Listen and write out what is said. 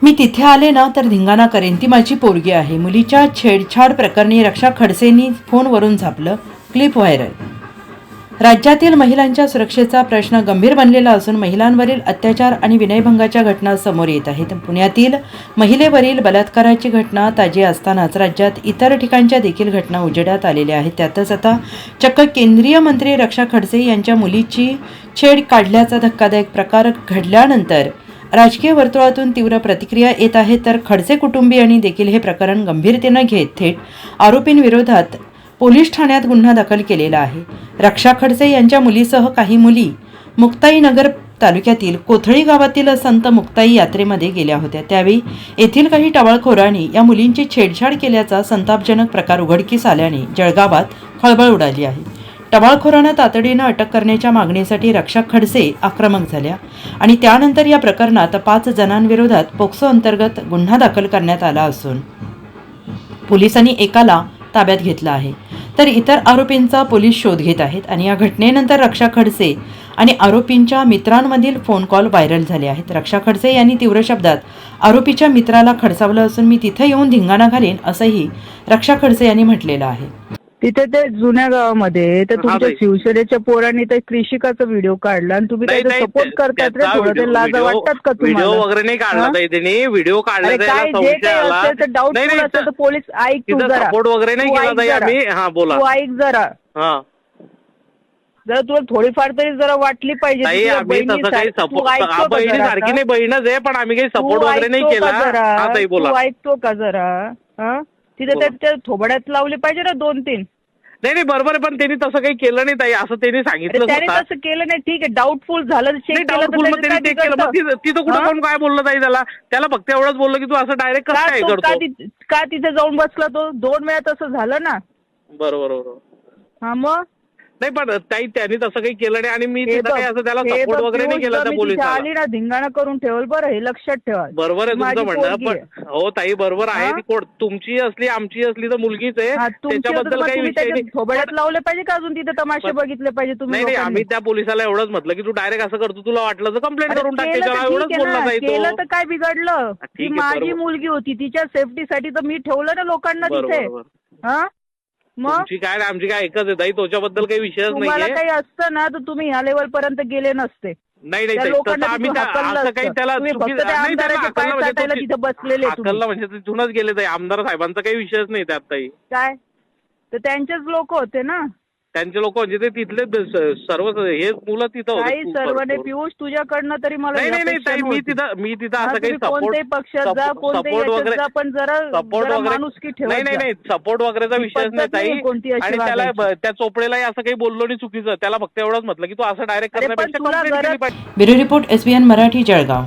मी तिथे आले ना तर धिंगाणा करेन, ती माझी पोरगी आहे. मुलीच्या छेडछाड प्रकरणी रक्षा खडसेंनी फोनवरून झापलं. Clip viral. राज्यातील महिलांच्या सुरक्षेचा प्रश्न गंभीर बनलेला असून महिलांवरील अत्याचार आणि विनयभंगाच्या घटना समोर येत आहेत. पुण्यातील महिलेवरील बलात्काराची घटना ताजी असतानाच राज्यात इतर ठिकाणच्या देखील घटना उजेडात आलेल्या आहेत. त्यातच आता चक्क केंद्रीय मंत्री रक्षा खडसे यांच्या मुलीची छेड काढल्याचा धक्कादायक प्रकार घडल्यानंतर राजकीय वर्तुळातून तीव्र प्रतिक्रिया येत आहेत. तर खडसे कुटुंबियांनी देखील हे प्रकरण गंभीरतेनं घेत थेट आरोपींविरोधात पोलीस ठाण्यात गुन्हा दाखल केलेला आहे. रक्षा खडसे यांच्या मुलीसह काही मुली मुक्ताईनगर तालुक्यातील कोथळी गावातील संत मुक्ताई यात्रेमध्ये गेल्या होत्या. त्यावेळी येथील काही टवाळखोरांनी या मुलींची छेडछाड केल्याचा संतापजनक प्रकार उघडकीस आल्याने जळगावात खळबळ उडाली आहे. टवाळखोरांना तातडीनं अटक करण्याच्या मागणीसाठी रक्षा खडसे आक्रमक झाल्या आणि त्यानंतर या प्रकरणात 5 जणांविरोधात पोक्सो अंतर्गत गुन्हा दाखल करण्यात आला असून पोलिसांनी एकाला ताब्यात घेतलं आहे. तर इतर आरोपींचा पोलीस शोध घेत आहेत. आणि या घटनेनंतर रक्षा खडसे आणि आरोपींच्या मित्रांमधील फोन कॉल व्हायरल झाले आहेत. रक्षा खडसे यांनी तीव्र शब्दात आरोपीच्या मित्राला खडसावलं असून मी तिथे येऊन धिंगाणा घालीन असंही रक्षा खडसे यांनी म्हटलेलं आहे. तिथे ते जुन्या गावामध्ये तर तुमच्या शिवसेनेच्या पोरांनी ते कृषिकाचा व्हिडिओ काढला आणि तुम्ही त्याचा सपोर्ट करतात रे. थोडं ते लाज वाटतात का तुम्हाला? व्हिडिओ वगैरे नाही काढला त्यांनी, व्हिडिओ काढला काय जे काही असेल तर डाऊटफुल असेल तर पोलीस ऐक तू जरा. सपोर्ट वगैरे नाही केला ताई आम्ही. हा बोला. तू ऐक जरा. हा जरा तुला थोडीफार तरी जरा वाटली पाहिजे. आम्ही तसं काही सपोर्ट बहिणीसारखी नाही, बहीणच आहे, पण आम्ही काही सपोर्ट वगैरे नाही केला. हा ताई बोला. तू ऐकतो का जरा? तिथे त्या थोबड्यात लावले पाहिजे ना 2-3. नाही बरोबर आहे, पण त्यांनी तसं काही केलं नाही ताई, असं त्यांनी सांगितलं. त्याने तसं केलं नाही. ठीक आहे, डाऊटफुल झालं, चेक केलं. तिथं कुठं कोण काय बोललं ताई त्याला फक्त एवढंच बोललं की तू असं डायरेक्ट कसं काय करतो. का तिथे जाऊन बसला तो? 2 वेळा तसं झालं ना. बरोबर. हा मग नाही, पण ताई त्यांनी तसं काही केलं नाही आणि मी असं त्याला सपोर्ट वगैरे नाही केला त्या पोलिसाला. आली ना धिंगाणा करून ठेवल बरं, हे लक्षात ठेवा. बरोबर आहे तुमचं म्हणणं, पण हो ताई बरोबर आहे. ती तुमची असली आमची असली तर मुलगीच आहे, त्याच्याबद्दल काही विषय नाही. थोबड्यात लावले पाहिजे का अजून तिथे तमाशे बघितले पाहिजे तुम्ही? नाही, आम्ही त्या पोलिसाला एवढंच म्हटलं की तू डायरेक्ट असं करतो, तुला वाटलं तर कंप्लेंट करून टाक. एवढंच बोलला जाईल. केलं तर काय बिघडलं? ती माझी मुलगी होती, तिच्या सेफ्टीसाठी तर मी ठेवलं ना लोकांना तिथे. हा मग काय आमची काय एकच आहे ताई, त्याच्याबद्दल काही विषयच नाही. तुम्हाला काही असतं ना तर तुम्ही ह्या लेवल पर्यंत गेले नसते. नाही आम्ही असं काही त्याला बसलेले म्हणजे तिथूनच गेले ताई. आमदार साहेबांचा काही विषयच नाही त्यात ताई. काय तर त्यांचेच लोक होते ना, त्यांचे लोक म्हणजे ते तिथले सर्व हे मुलं तिथं होते. सर्वांनी. पियुष तुझ्याकडनं तरी मला नाही ताई, मी तिथं असं काही कोणत्याही पक्षात जा, कोणत्याही वगैरे पण जरा माणुसकी ठेवा. नाही सपोर्ट वगैरेचा विषयच नाही ताई. आणि त्याला त्या चोपडेलाही असं काही बोललो नाही चुकीचं. त्याला फक्त एवढंच म्हटलं की तू असं डायरेक्ट करण्यापेक्षा. Bureau report SBN Marathi Jalgaon.